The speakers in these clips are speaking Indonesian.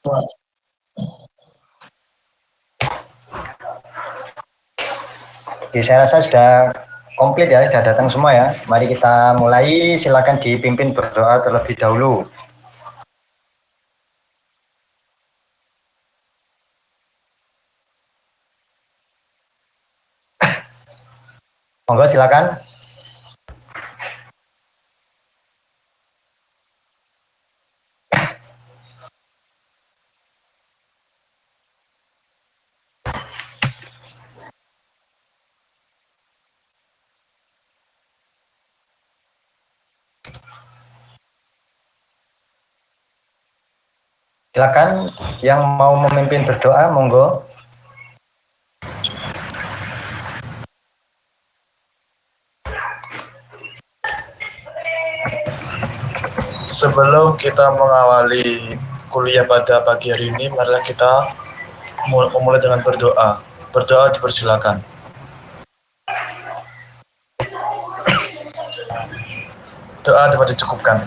Oke, saya rasa sudah komplit ya, sudah datang semua ya. Mari kita mulai, silakan dipimpin berdoa terlebih dahulu. Monggo silakan. Silakan yang mau memimpin berdoa, monggo. Sebelum kita mengawali kuliah pada pagi hari ini, marilah kita mulai dengan berdoa. Berdoa dipersilakan. Doa dapat dicukupkan.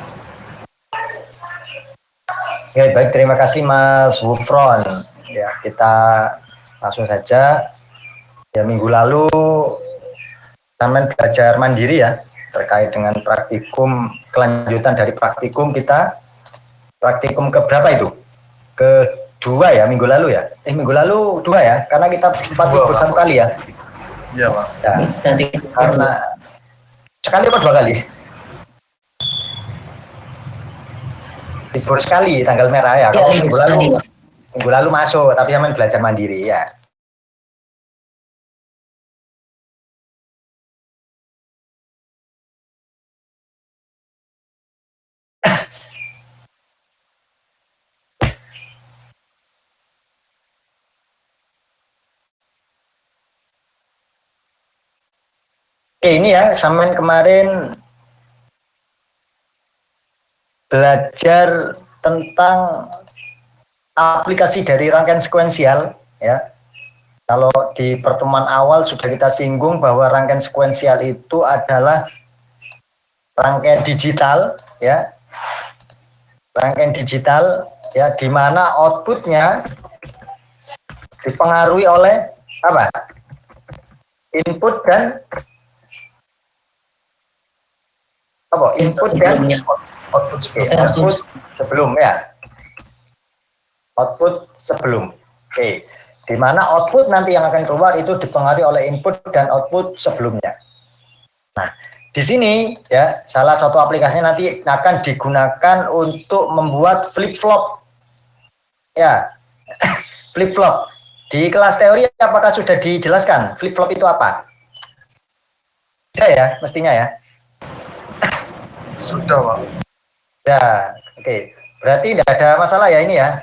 Ya, baik, terima kasih Mas Wufron. Ya, kita langsung saja. Ya, minggu lalu Taman belajar mandiri ya, terkait dengan praktikum, kelanjutan dari praktikum kita. Praktikum keberapa itu? Kedua ya, minggu lalu ya? Minggu lalu 2 ya, karena kita sempat libur 1 kali ya. Iya, Pak. Ya, karena sekali apa 2 kali? Libur sekali, tanggal merah ya. Kalau minggu lalu masuk, tapi Taman belajar mandiri ya. Oke, ini ya, Samen kemarin belajar tentang aplikasi dari rangkaian sekuensial ya. Kalau di pertemuan awal sudah kita singgung bahwa rangkaian sekuensial itu adalah rangkaian digital ya. Rangkaian digital ya, di mana outputnya dipengaruhi oleh apa? Input dan apa? Input dan output sebelum ya. Output sebelum. Oke. Di mana output nanti yang akan keluar itu dipengaruhi oleh input dan output sebelumnya. Nah, di sini ya, salah satu aplikasinya nanti akan digunakan untuk membuat flip-flop. Ya. Flip-flop. Di kelas teori apakah sudah dijelaskan flip-flop itu apa? Sudah ya, mestinya ya. Sudah, Pak. Ya, oke. Berarti tidak ada masalah ya ini ya.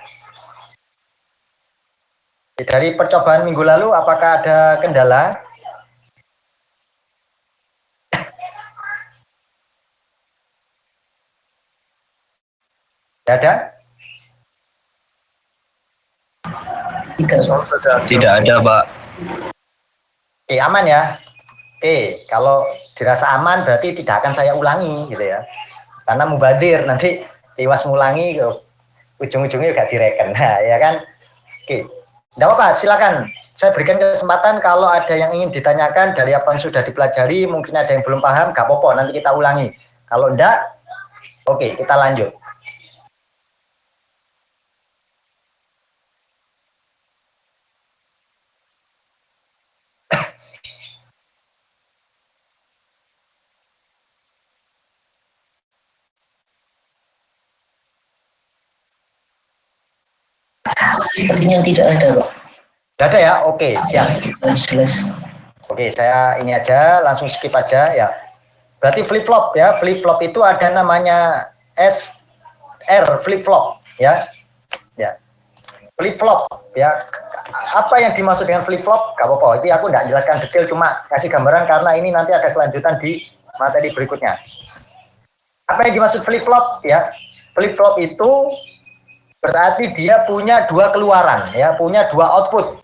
Dari percobaan minggu lalu, apakah ada kendala? Tidak ada? Tidak ada, Pak. Oke, aman ya. Oke, kalau dirasa aman berarti tidak akan saya ulangi gitu ya. Karena mubadir nanti tiwas ngulangi ujung-ujungnya juga direken. Nah, ya kan? Oke. Tidak apa-apa, silakan. Saya berikan kesempatan kalau ada yang ingin ditanyakan dari apa yang sudah dipelajari, mungkin ada yang belum paham, gak apa-apa, nanti kita ulangi. Kalau enggak, oke, kita lanjut. Sepertinya tidak ada, Pak. Tidak ada ya? Oke, siap. Jelas. Oke, saya ini aja, langsung skip aja ya. Berarti flip-flop ya. Flip-flop itu ada namanya SR flip-flop ya. Ya. Flip-flop ya. Apa yang dimaksud dengan flip-flop? Gak apa-apa. Itu aku nggak jelaskan detail, cuma kasih gambaran karena ini nanti ada kelanjutan di materi berikutnya. Apa yang dimaksud flip-flop ya? Flip-flop itu berarti dia punya 2 keluaran ya, punya 2 output.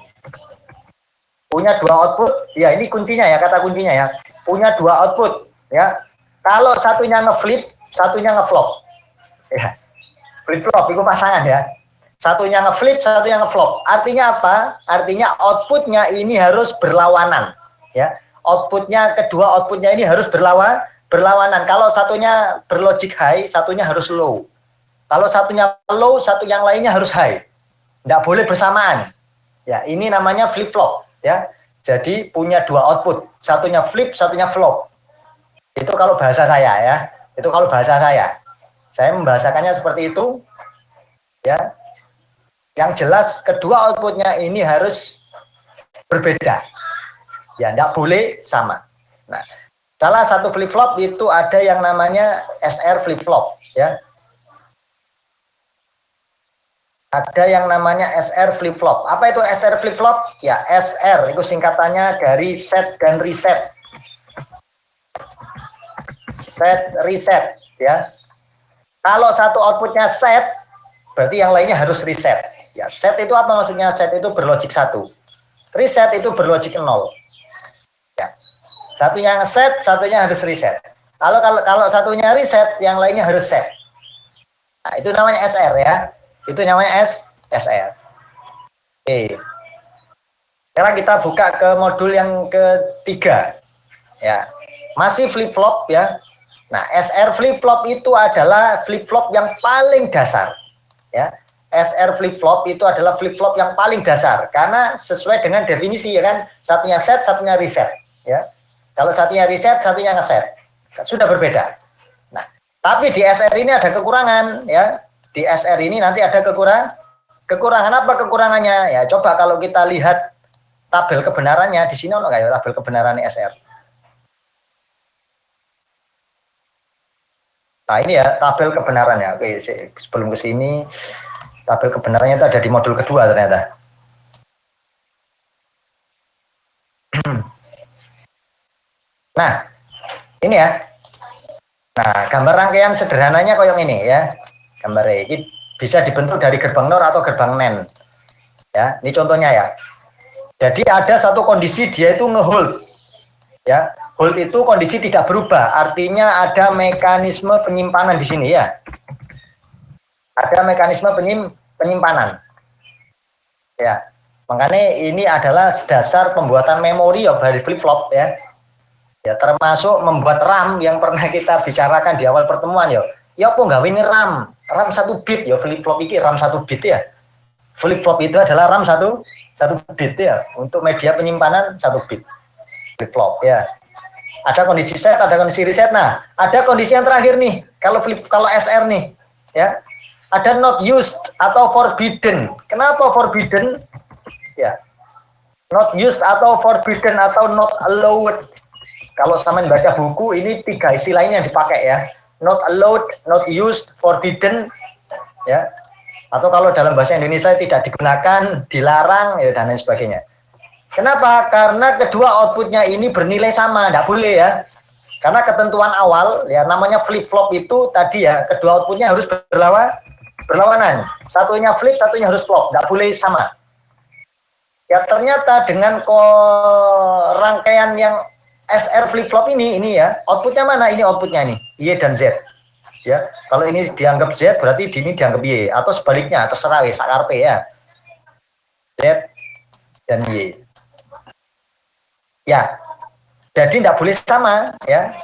Punya 2 output. Ya, ini kuncinya ya, kata kuncinya ya. Punya 2 output ya. Kalau satunya ngeflip, satunya ngeflop. Ya. Flip-flop itu pasangan ya. Satunya ngeflip, satunya ngeflop. Artinya apa? Artinya outputnya ini harus berlawanan. Ya, outputnya kedua outputnya ini harus berlawanan. Kalau satunya berlogic high, satunya harus low. Kalau satunya low, satu yang lainnya harus high. Tidak boleh bersamaan. Ya, ini namanya flip flop. Ya, jadi punya dua output. Satunya flip, satunya flop. Itu kalau bahasa saya ya. Itu kalau bahasa saya. Saya membahasakannya seperti itu. Ya. Yang jelas kedua outputnya ini harus berbeda. Ya, tidak boleh sama. Nah, salah satu flip flop itu ada yang namanya SR flip flop, ya. Ada yang namanya SR flip flop. Apa itu SR flip flop? Ya, SR itu singkatannya dari set dan reset. Set reset, ya. Kalau satu outputnya set, berarti yang lainnya harus reset. Ya, set itu apa maksudnya? Set itu berlogik 1. Reset itu berlogik 0. Ya. Satunya set, satunya harus reset. Kalau satunya reset, yang lainnya harus set. Nah, itu namanya SR ya. Itu namanya SR. Oke. Sekarang kita buka ke modul yang ketiga. Ya. Masih flip flop ya. Nah, SR flip flop itu adalah flip flop yang paling dasar. Ya. SR flip flop itu adalah flip flop yang paling dasar karena sesuai dengan definisi ya kan, satunya set, satunya reset ya. Kalau satunya reset, satunya ngeset, sudah berbeda. Nah, tapi di SR ini ada kekurangan ya. Di SR ini nanti ada kekurangan apa kekurangannya? Ya, coba kalau kita lihat tabel kebenarannya di sini ono nggak ya tabel kebenaran SR? Nah, ini ya tabel kebenarannya. Oke, sebelum ke sini tabel kebenarannya itu ada di modul kedua ternyata. Nah, ini ya. Nah, gambar rangkaian sederhananya koyong ini ya. Gambarnya ini bisa dibentuk dari gerbang NOR atau gerbang NAND. Ya, ini contohnya ya. Jadi ada satu kondisi dia itu ngehold. Ya, hold itu kondisi tidak berubah. Artinya ada mekanisme penyimpanan di sini ya. Ada mekanisme penyimpanan. Ya, makanya ini adalah dasar pembuatan memori ya dari flip flop ya. Ya, termasuk membuat RAM yang pernah kita bicarakan di awal pertemuan ya. Ya apa nggak ini RAM 1 bit ya flip flop ini RAM 1 bit ya. Flip flop itu adalah RAM 1 bit ya untuk media penyimpanan 1 bit. Flip flop ya. Ada kondisi set, ada kondisi reset. Nah, ada kondisi yang terakhir nih. Kalau SR nih ya. Ada not used atau forbidden. Kenapa forbidden? Ya. Not used atau forbidden atau not allowed. Kalau sama baca buku ini 3 istilah ini yang dipakai ya. Not allowed, not used, forbidden ya. Atau kalau dalam bahasa Indonesia tidak digunakan, dilarang ya dan lain sebagainya. Kenapa? Karena kedua outputnya ini bernilai sama, tidak boleh ya. Karena ketentuan awal ya namanya flip flop itu tadi ya kedua outputnya harus berlawanan. Satunya flip, satunya harus flop, tidak boleh sama. Ya ternyata dengan rangkaian yang SR flip flop ini ya outputnya mana? Ini outputnya nih Y dan Z. Ya kalau ini dianggap Z berarti ini dianggap Y atau sebaliknya terserah sakarpe ya. Z dan Y. Ya jadi tidak boleh sama ya.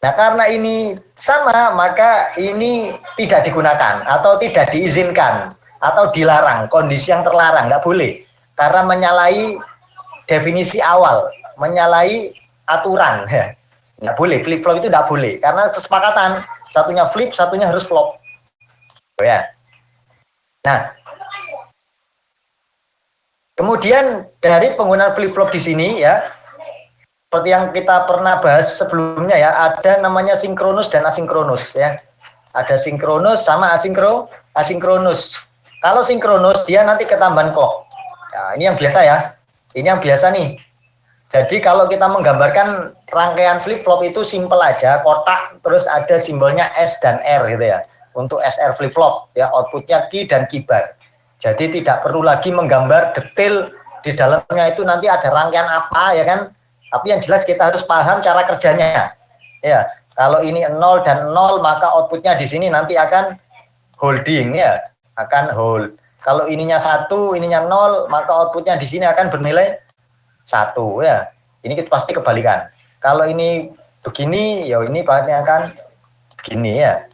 Nah, karena ini sama, maka ini tidak digunakan atau tidak diizinkan atau dilarang, kondisi yang terlarang, nggak boleh. Karena menyalahi definisi awal, menyalahi aturan. Ya. Nggak boleh, flip flop itu nggak boleh. Karena kesepakatan, satunya flip, satunya harus flop. Oh, ya. Nah, kemudian dari penggunaan flip flop di sini ya, seperti yang kita pernah bahas sebelumnya ya, ada namanya sinkronus dan asinkronus ya. Ada sinkronus sama asinkronus. Kalau sinkronus dia nanti ketambahan clock. Ya, ini yang biasa ya. Ini yang biasa nih. Jadi kalau kita menggambarkan rangkaian flip flop itu simple aja, kotak terus ada simbolnya S dan R gitu ya. Untuk SR flip flop ya, outputnya key dan key bar. Jadi tidak perlu lagi menggambar detail di dalamnya itu nanti ada rangkaian apa ya kan. Tapi yang jelas kita harus paham cara kerjanya. Ya, kalau ini 0 dan 0 maka outputnya di sini nanti akan holding ya. akan hold. Kalau ininya 1, ininya 0, maka outputnya di sini akan bernilai 1 ya. Ini kita pasti kebalikan. Kalau ini begini, ya ini pasti akan begini ya.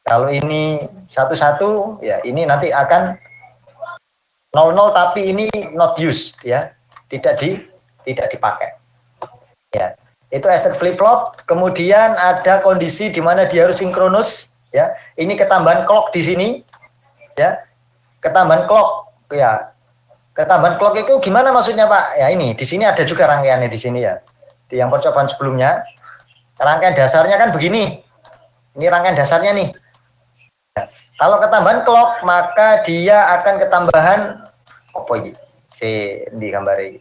Kalau ini 1 ya ini nanti akan 00 tapi ini not used ya. Tidak dipakai. Ya. Itu SR flip flop. Kemudian ada kondisi di mana dia harus sinkronus ya. Ini ketambahan clock di sini ya. Ketambahan clock ya. Ketambahan clock itu gimana maksudnya Pak? Ya ini di sini ada juga rangkaiannya di sini ya. Di yang percobaan sebelumnya rangkaian dasarnya kan begini. Ini rangkaian dasarnya nih. Ya. Kalau ketambahan clock maka dia akan ketambahan apa ini? Di gambar ini.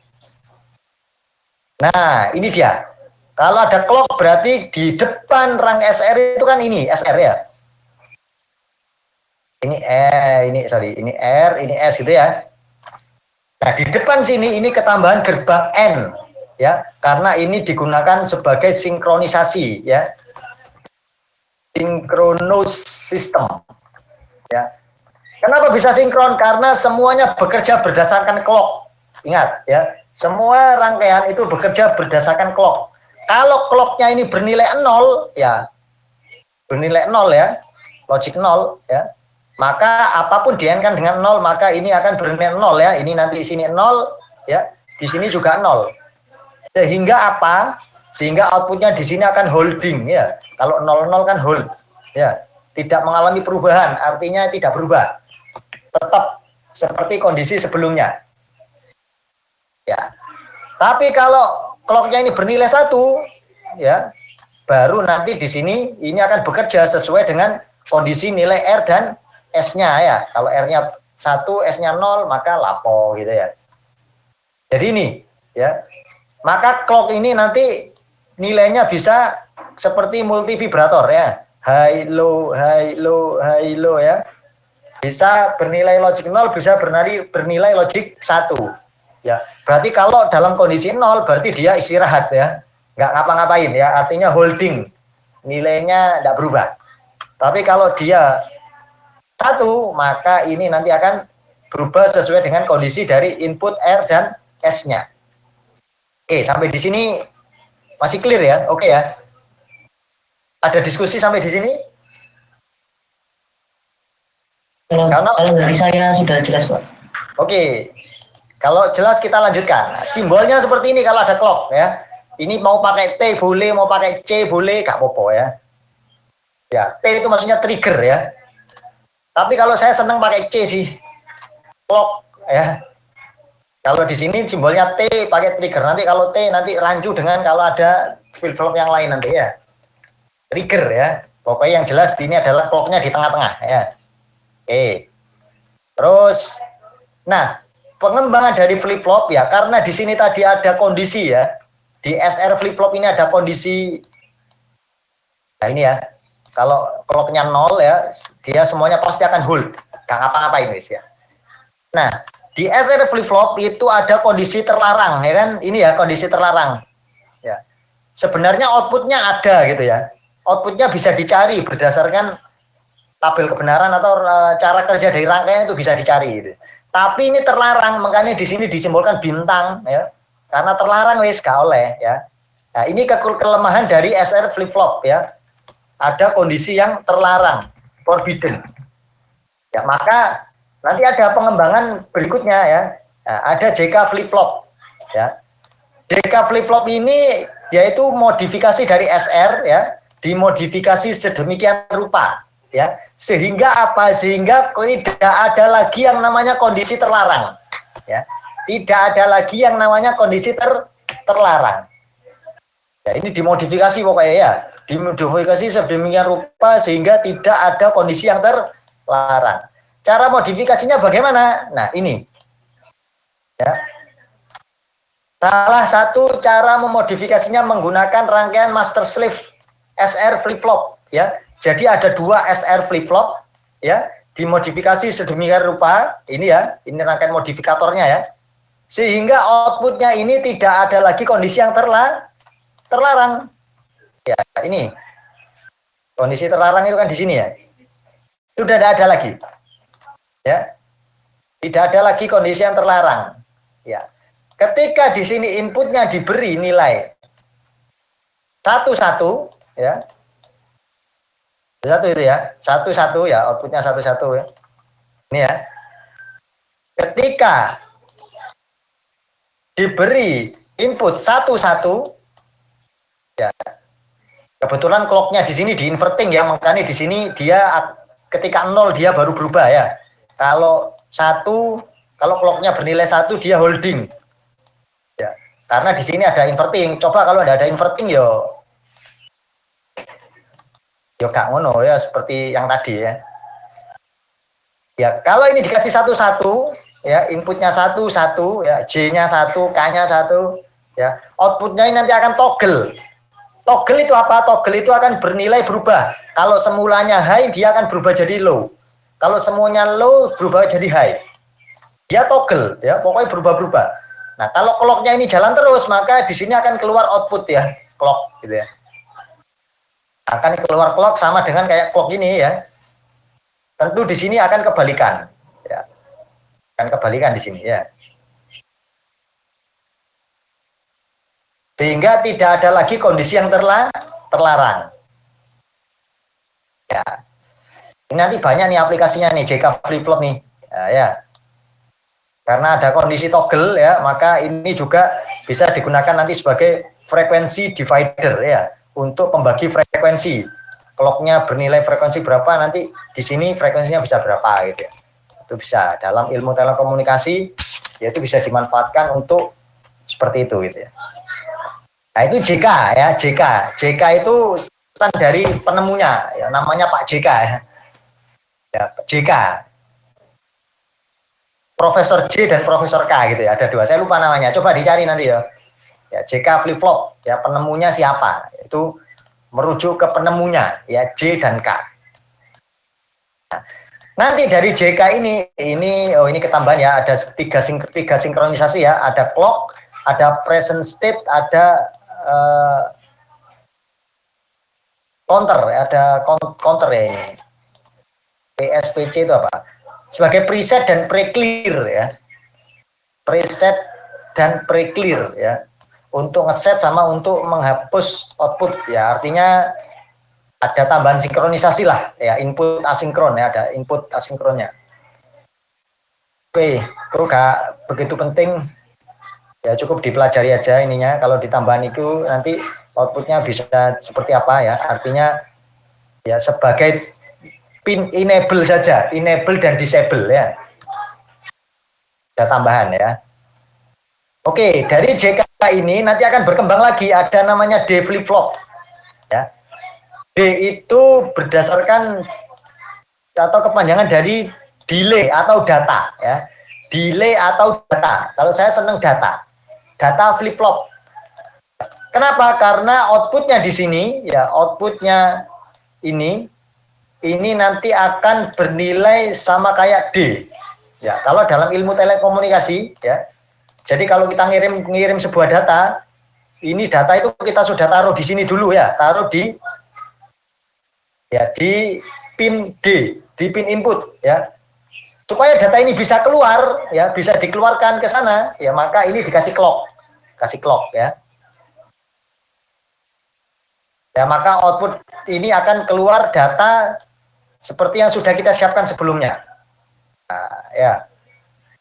Nah, ini dia. Kalau ada clock berarti di depan rang SR itu kan ini SR ya. Ini ini R, ini S gitu ya. Nah, di depan sini ini ketambahan gerbang N ya, karena ini digunakan sebagai sinkronisasi ya. Synchronous system. Ya. Kenapa bisa sinkron? Karena semuanya bekerja berdasarkan clock. Ingat ya, semua rangkaian itu bekerja berdasarkan clock. Kalau clocknya ini bernilai 0 ya, bernilai 0 ya, logic 0 ya, maka apapun dienkan dengan 0 maka ini akan bernilai 0 ya. Ini nanti di sini 0 ya, di sini juga 0. Sehingga apa? Sehingga outputnya di sini akan holding ya. Kalau 00 kan hold ya, tidak mengalami perubahan, artinya tidak berubah. Tetap seperti kondisi sebelumnya. Ya. Tapi kalau clocknya ini bernilai 1 ya, baru nanti di sini ini akan bekerja sesuai dengan kondisi nilai R dan S-nya ya. Kalau R-nya 1, S-nya 0, maka lapo gitu ya. Jadi ini ya. Maka clock ini nanti nilainya bisa seperti multivibrator ya. High low ya. Bisa bernilai logic 0, bisa bernilai logic 1. Ya, berarti kalau dalam kondisi 0 berarti dia istirahat ya. Nggak ngapa-ngapain ya, artinya holding. Nilainya tidak berubah. Tapi kalau dia 1, maka ini nanti akan berubah sesuai dengan kondisi dari input R dan S-nya. Oke, sampai di sini masih clear ya? Oke ya. Ada diskusi sampai di sini? Kalau dari saya sudah jelas, Pak. Oke. Kalau jelas kita lanjutkan. Nah, simbolnya seperti ini kalau ada clock ya. Ini mau pakai T boleh, mau pakai C boleh, gak apa-apa ya. Ya, T itu maksudnya trigger ya. Tapi kalau saya senang pakai C sih. Clock ya. Kalau di sini simbolnya T pakai trigger. Nanti kalau T nanti rancu dengan kalau ada flip-flop yang lain nanti ya. Trigger ya. Pokoknya yang jelas ini adalah clocknya di tengah-tengah ya. Oke. Terus nah, pengembangan dari flip-flop ya, karena di sini tadi ada kondisi ya. Di SR flip-flop ini ada kondisi. Nah, ini ya. Kalau clocknya 0 ya, dia semuanya pasti akan hold. Gak ngapa-ngapain guys ya. Nah, di SR flip-flop itu ada kondisi terlarang ya kan. Ini ya kondisi terlarang. Ya. Sebenarnya outputnya ada gitu ya. Outputnya bisa dicari berdasarkan tabel kebenaran atau cara kerja dari rangkaian itu bisa dicari gitu. Tapi ini terlarang, makanya di sini disimbolkan bintang ya. Karena terlarang wis gak oleh ya. Nah, ini kelemahan dari SR flip-flop ya. Ada kondisi yang terlarang, forbidden. Ya, maka nanti ada pengembangan berikutnya ya. Nah, ada JK flip-flop ya. JK flip-flop ini yaitu modifikasi dari SR ya, dimodifikasi sedemikian rupa ya. Sehingga apa? Sehingga tidak ada lagi yang namanya kondisi terlarang ya. Tidak ada lagi yang namanya kondisi terlarang. Ya, ini dimodifikasi pokoknya ya. Dimodifikasi sedemikian rupa sehingga tidak ada kondisi yang terlarang. Cara modifikasinya bagaimana? Nah, ini. Ya. Salah satu cara memodifikasinya menggunakan rangkaian master slave SR flip-flop ya. Jadi ada 2 SR flip-flop ya, dimodifikasi sedemikian rupa, ini ya, ini rangkaian modifikatornya ya. Sehingga outputnya ini tidak ada lagi kondisi yang terlarang. Ya, ini. Kondisi terlarang itu kan di sini ya. Sudah tidak ada lagi. Ya. Tidak ada lagi kondisi yang terlarang. Ya. Ketika di sini inputnya diberi nilai 11, ya. 1 itu ya. 11 ya, outputnya 11 ya. Ini ya. Ketika diberi input 11, ya. Kebetulan clocknya di sini di inverting ya, makanya di sini dia ketika 0 dia baru berubah ya. Kalau clocknya bernilai 1 dia holding. Ya, karena di sini ada inverting. Coba kalau ada inverting yo gak ngono ya, seperti yang tadi ya. Ya, kalau ini dikasih 11 ya, inputnya 1 ya, J-nya 1, K-nya 1 ya. Outputnya ini nanti akan toggle. Toggle itu apa? Toggle itu akan bernilai berubah. Kalau semulanya high dia akan berubah jadi low. Kalau semuanya low berubah jadi high. Dia toggle ya, pokoknya berubah-berubah. Nah, kalau clocknya ini jalan terus, maka di sini akan keluar output ya, clock gitu ya. Akan keluar clock sama dengan kayak clock ini ya. Tentu di sini akan kebalikan ya. Akan kebalikan di sini ya. Sehingga tidak ada lagi kondisi yang terlarang. Ya. Ini nanti banyak nih aplikasinya nih, JK flip-flop nih. Ya. Karena ada kondisi toggle ya, maka ini juga bisa digunakan nanti sebagai frekuensi divider ya, untuk pembagi frekuensi. Clocknya bernilai frekuensi berapa, nanti di sini frekuensinya bisa berapa gitu ya. Itu bisa dalam ilmu telekomunikasi, yaitu bisa dimanfaatkan untuk seperti itu gitu ya. Nah itu JK ya, JK itu dari penemunya ya, namanya Pak JK ya. Ya, JK. Profesor J dan Profesor K gitu ya, ada 2, saya lupa namanya, coba dicari nanti ya. Ya, JK flip-flop ya, penemunya siapa, itu merujuk ke penemunya ya, J dan K. Nah, nanti dari JK ini ketambahan ya, ada tiga sinkronisasi ya, ada clock, ada present state, ada counter, ada counter ya ini. PSPC itu apa? Sebagai preset dan pre-clear ya. Preset dan pre-clear ya. Untuk ngeset sama untuk menghapus output ya. Artinya ada tambahan sinkronisasi lah ya, input asinkron ya, ada input asinkronnya. Oke, itu gak begitu penting. Ya cukup dipelajari aja ininya. Kalau ditambahan itu nanti outputnya bisa seperti apa ya. Artinya ya sebagai pin enable saja, enable dan disable ya. Ada tambahan ya. Oke, dari JK ini nanti akan berkembang lagi, ada namanya D flip flop. Ya. D itu berdasarkan atau kepanjangan dari delay atau data ya. Delay atau data. Kalau saya senang data. Data flip flop. Kenapa? Karena outputnya di sini ya, outputnya ini nanti akan bernilai sama kayak D. Ya, kalau dalam ilmu telekomunikasi ya. Jadi kalau kita ngirim sebuah data, ini data itu kita sudah taruh di sini dulu ya, taruh di pin D, di pin input ya. Supaya data ini bisa keluar ya, bisa dikeluarkan ke sana ya, maka ini dikasih clock. Kasih clock ya. Ya, maka output ini akan keluar data seperti yang sudah kita siapkan sebelumnya. Nah, ya.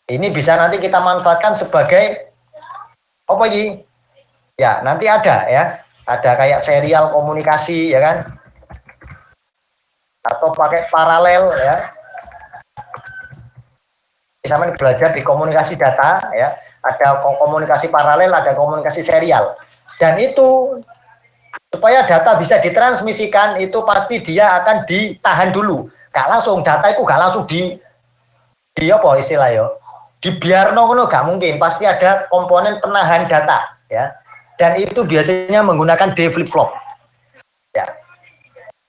Ini bisa nanti kita manfaatkan sebagai apa ini? Ya, nanti ada ya. Ada kayak serial komunikasi ya kan? Atau pakai paralel ya. Sama belajar di komunikasi data ya. Ada komunikasi paralel, ada komunikasi serial. Dan itu supaya data bisa ditransmisikan, itu pasti dia akan ditahan dulu. Gak langsung, data itu gak langsung di apa istilah ya, dibiarno ngono gak mungkin, pasti ada komponen penahan data ya. Dan itu biasanya menggunakan D flip flop. Ya.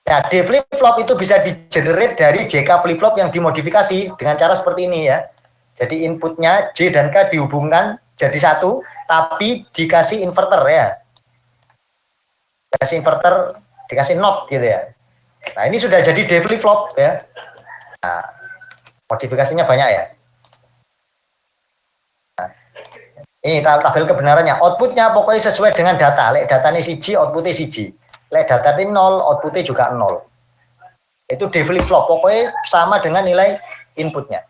Nah, D flip flop itu bisa di-generate dari JK flip flop yang dimodifikasi dengan cara seperti ini ya. Jadi inputnya J dan K dihubungkan jadi satu, tapi dikasih inverter ya. Dikasih inverter, dikasih not gitu ya. Nah, ini sudah jadi D flip flop ya. Nah, Modifikasinya banyak ya. Nah, ini tabel kebenarannya. Outputnya pokoknya sesuai dengan data. Lek datanya siji, outputnya siji. Lek data ini 0, outputnya juga 0. Itu D flip flop. Pokoknya sama dengan nilai inputnya.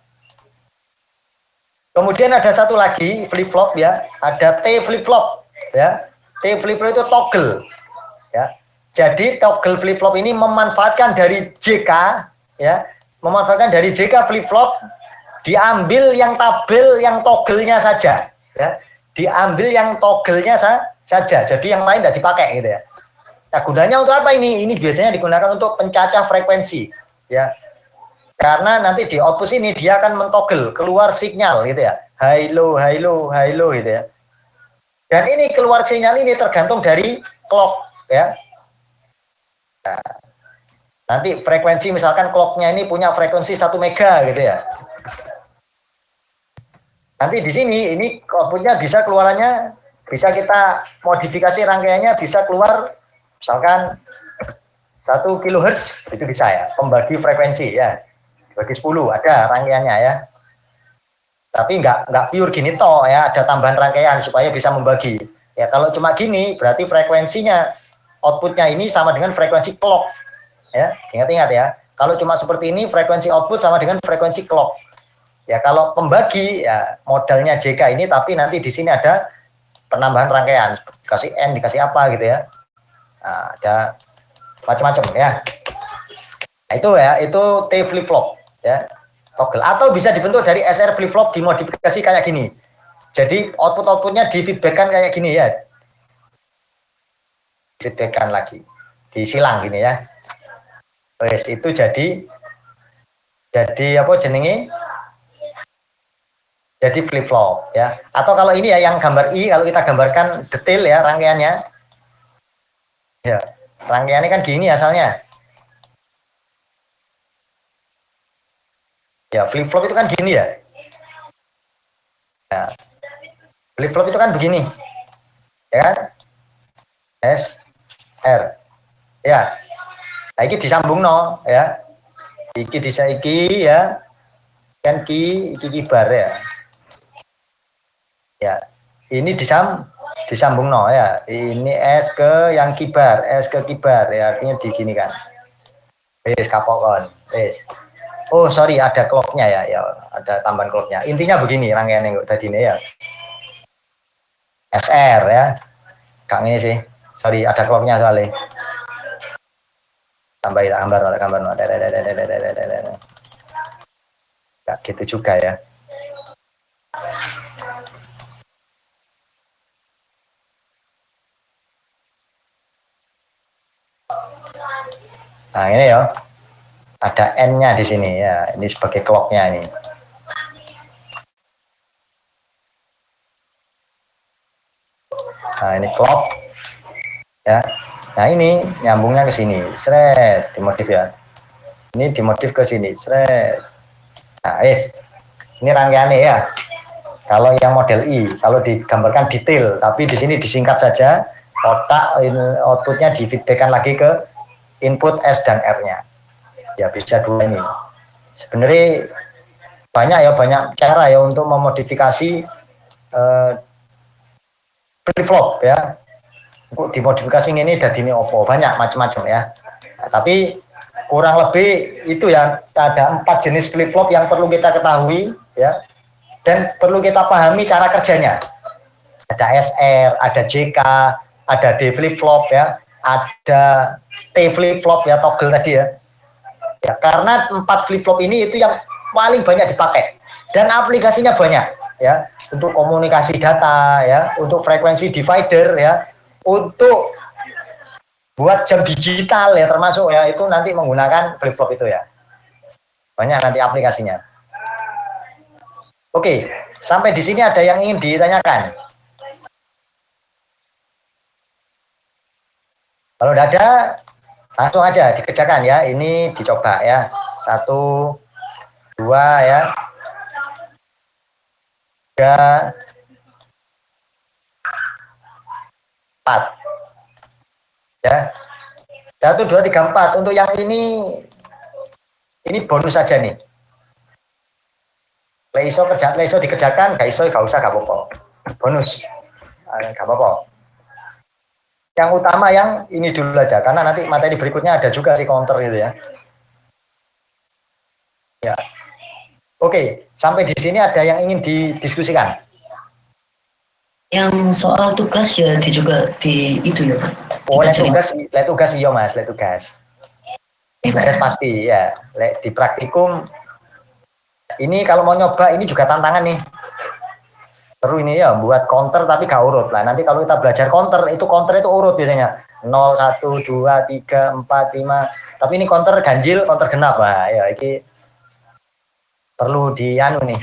Kemudian ada satu lagi flip flop ya. Ada T flip flop ya. T flip flop itu toggle ya. Jadi toggle flip flop ini memanfaatkan dari JK ya. Memanfaatkan dari JK flip flop, diambil yang tabel yang toggle-nya saja ya. Diambil yang toggle-nya saja. Jadi yang lain tidak dipakai gitu ya. Nah, gunanya untuk apa ini? Ini biasanya digunakan untuk pencacah frekuensi ya. Karena nanti di output ini dia akan mentoggle keluar sinyal gitu ya. High low, high low, high low gitu ya. Dan ini keluar sinyal ini tergantung dari clock ya. Nah, nanti frekuensi misalkan clocknya ini punya frekuensi 1 mega gitu ya. Nanti di sini ini outputnya bisa keluarannya bisa kita modifikasi rangkaiannya bisa keluar misalkan 1 kHz itu bisa ya, pembagi frekuensi ya. Bagi 10 ada rangkaiannya ya. Tapi nggak pure gini toh ya, ada tambahan rangkaian supaya bisa membagi. Ya kalau cuma gini berarti frekuensinya outputnya ini sama dengan frekuensi clock. Ya, ingat-ingat ya. Kalau cuma seperti ini frekuensi output sama dengan frekuensi clock. Ya kalau pembagi ya modalnya JK ini tapi nanti di sini ada penambahan rangkaian, dikasih N, dikasih apa gitu ya. Nah, ada macam-macam ya. Nah, itu ya, itu T flip flop ya. Toggle atau bisa dibentuk dari SR flip flop dimodifikasi kayak gini. Jadi output-outputnya di feedbackkan kayak gini ya. Feedbackkan lagi. Disilang gini ya. Wes itu jadi apa jenenge? Jadi flip flop ya. Atau kalau ini ya yang gambar I kalau kita gambarkan detail ya rangkaiannya. Ya, rangkaiannya kan gini asalnya. Ya, flip flop itu kan gini ya. Ya. Flip flop itu kan begini. Ya kan? S R. Ya. Nah, ini disambung no ya. Iki disaiki ya. Kan iki kibar ya. Ya. Ini disambung no ya. Ini S ke yang kibar, S ke kibar ya artinya di gini kan. Wis kapokon. Wis. Oh, sorry ada clocknya ya. Ya, ada tambahan clocknya. Intinya begini rangkaian yang tadi ini ya. SR ya. Kang ini sih. Sorry ada clocknya soalnya. Tambahin gambar. Gak gitu juga ya. Nah ini ya, ada N-nya di sini ya. Ini sebagai clock-nya ini. Nah ini clock ya. Nah ini nyambungnya ke sini, seret, dimodif ya. Ini dimodif ke sini, seret. Nah, ini rangkaiannya ya. Kalau yang model I, kalau digambarkan detail, tapi di sini disingkat saja. Otak outputnya di feedbackkan lagi ke input S dan R-nya. Ya bisa dua ini. Sebenarnya banyak cara ya untuk memodifikasi flip flop ya. Untuk dimodifikasi ini dan ini opo banyak macam-macam ya. Nah, tapi kurang lebih itu ya ada 4 jenis flip flop yang perlu kita ketahui ya dan perlu kita pahami cara kerjanya. Ada SR, ada JK, ada D flip flop ya, ada T flip flop ya toggle tadi ya. Ya karena 4 flip flop ini itu yang paling banyak dipakai dan aplikasinya banyak ya untuk komunikasi data ya, untuk frekuensi divider ya. Untuk buat jam digital ya termasuk ya itu nanti menggunakan flip flop itu ya. Banyak nanti aplikasinya. Oke, sampai di sini ada yang ingin ditanyakan? Kalau tidak ada, langsung aja dikerjakan ya. Ini dicoba ya. 1, 2 ya. 3, 4 ya. 1, 2, 3, 4. Untuk yang ini bonus saja nih. Le iso dikerjakan, gak iso gak usah, gak apa-apa. Bonus. Gak apa-apa. Yang utama yang ini dulu aja, karena nanti materi berikutnya ada juga si counter gitu ya. Ya. Oke, sampai di sini ada yang ingin didiskusikan? Yang soal tugas ya juga di itu ya Pak. Oh, tugas iya Mas, tugas. Tugas pasti ya. Di praktikum ini kalau mau nyoba ini juga tantangan nih. Terus ini ya buat counter tapi gak urut lah. Nanti kalau kita belajar counter itu urut biasanya 0, 1, 2, 3, 4, 5. Tapi ini counter ganjil, counter genap lah. Ya ini perlu dianu nih.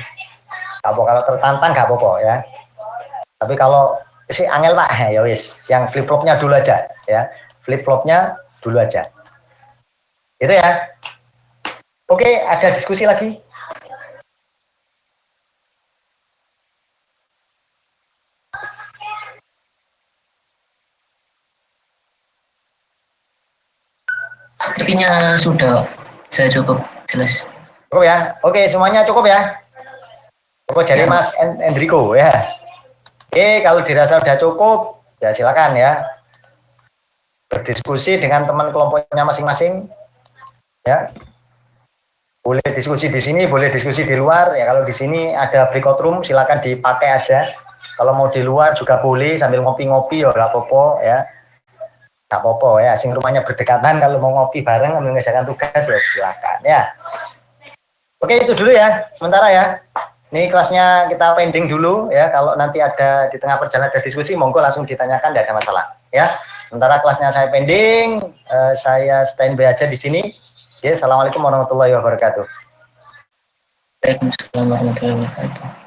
Kalau tertantang gak apa-apa ya. Tapi kalau si angel Pak ya wis, yang flip flopnya dulu aja ya. Flip flopnya dulu aja. Gitu ya. Oke, ada diskusi lagi? Sepertinya sudah, saya cukup jelas. Cukup ya? Oke, semuanya cukup ya? Cukup jadi Mas Enrico ya. Oke, kalau dirasa udah cukup, ya silakan ya. Berdiskusi dengan teman kelompoknya masing-masing. Ya. Boleh diskusi di sini, boleh diskusi di luar. Ya kalau di sini ada breakout room, silakan dipakai aja. Kalau mau di luar juga boleh sambil ngopi-ngopi ya nggak apa-apa ya. Nggak apa-apa ya, sing rumahnya berdekatan, kalau mau ngopi bareng mengerjakan tugas ya silakan ya. Oke, itu dulu ya sementara ya. Ini kelasnya kita pending dulu ya. Kalau nanti ada di tengah perjalanan ada diskusi, monggo langsung ditanyakan, tidak ada masalah ya. Sementara kelasnya saya pending, saya standby aja di sini. Ya, assalamualaikum warahmatullahi wabarakatuh. Waalaikumsalam warahmatullahi wabarakatuh.